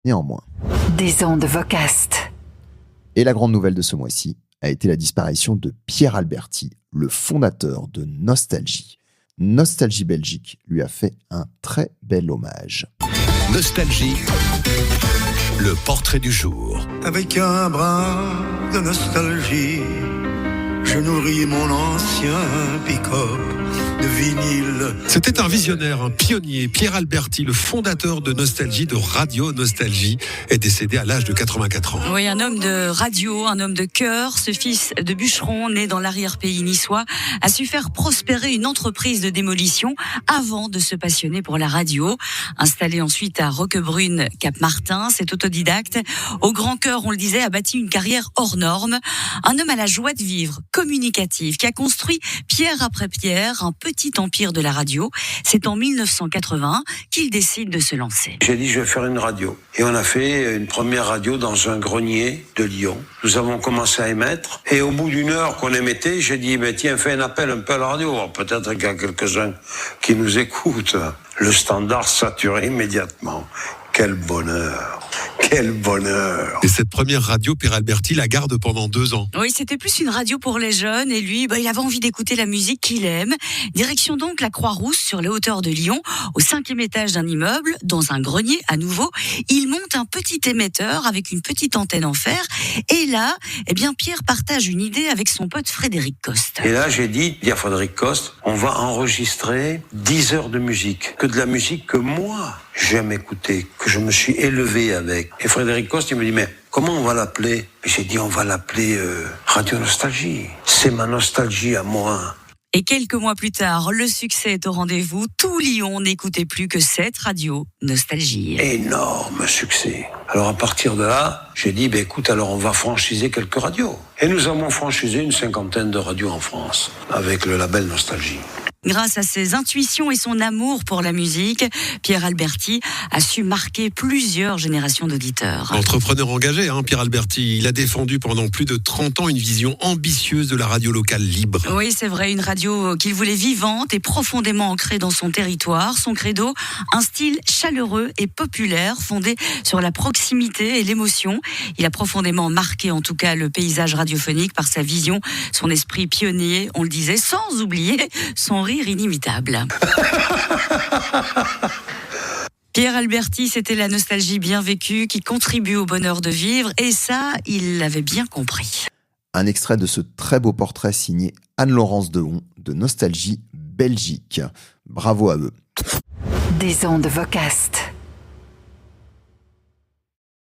néanmoins. Des ondes Vocast. Et la grande nouvelle de ce mois-ci a été la disparition de Pierre Alberti, le fondateur de Nostalgie. Nostalgie Belgique lui a fait un très bel hommage. Nostalgie, le portrait du jour. Avec un brin de nostalgie, je nourris mon ancien pick-up de vinyle. C'était un visionnaire, un pionnier. Pierre Alberti, le fondateur de Nostalgie, de Radio Nostalgie, est décédé à l'âge de 84 ans. Oui, un homme de radio, un homme de cœur. Ce fils de bûcheron, né dans l'arrière-pays niçois, a su faire prospérer une entreprise de démolition avant de se passionner pour la radio. Installé ensuite à Roquebrune, Cap-Martin, cet autodidacte, au grand cœur, on le disait, a bâti une carrière hors norme. Un homme à la joie de vivre, communicatif, qui a construit pierre après pierre un petit empire de la radio. C'est en 1981 qu'il décide de se lancer. J'ai dit je vais faire une radio. Et on a fait une première radio dans un grenier de Lyon. Nous avons commencé à émettre. Et au bout d'une heure qu'on émettait, j'ai dit tiens, fais un appel un peu à la radio. Alors, peut-être qu'il y a quelques-uns qui nous écoutent. Le standard saturé immédiatement. Quel bonheur! Quel bonheur! Et cette première radio, Pierre Alberti la garde pendant 2 ans. Oui, c'était plus une radio pour les jeunes et lui, il avait envie d'écouter la musique qu'il aime. Direction donc la Croix-Rousse sur les hauteurs de Lyon, au 5e étage d'un immeuble, dans un grenier à nouveau. Il monte un petit émetteur avec une petite antenne en fer et là, Pierre partage une idée avec son pote Frédéric Coste. Et là, j'ai dit à Frédéric Coste, on va enregistrer 10 heures de musique. Que de la musique que moi, j'aime écouter, que je me suis élevé avec. Et Frédéric Coste, il me dit, mais comment on va l'appeler? Et j'ai dit, on va l'appeler Radio Nostalgie. C'est ma nostalgie à moi. Et quelques mois plus tard, le succès est au rendez-vous. Tout Lyon n'écoutait plus que cette radio Nostalgie. Énorme succès. Alors à partir de là, j'ai dit, écoute, alors on va franchiser quelques radios. Et nous avons franchisé une 50aine de radios en France, avec le label Nostalgie. Grâce à ses intuitions et son amour pour la musique, Pierre Alberti a su marquer plusieurs générations d'auditeurs. Entrepreneur engagé, Pierre Alberti, il a défendu pendant plus de 30 ans une vision ambitieuse de la radio locale libre. Oui, c'est vrai, une radio qu'il voulait vivante et profondément ancrée dans son territoire. Son credo, un style chaleureux et populaire, fondé sur la proximité et l'émotion. Il a profondément marqué en tout cas le paysage radiophonique par sa vision, son esprit pionnier, on le disait, sans oublier son rire inimitable. Pierre Alberti, c'était la nostalgie bien vécue qui contribue au bonheur de vivre et ça, il l'avait bien compris. Un extrait de ce très beau portrait signé Anne-Laurence Dehon de Nostalgie Belgique. Bravo à eux. Des ondes Vocast.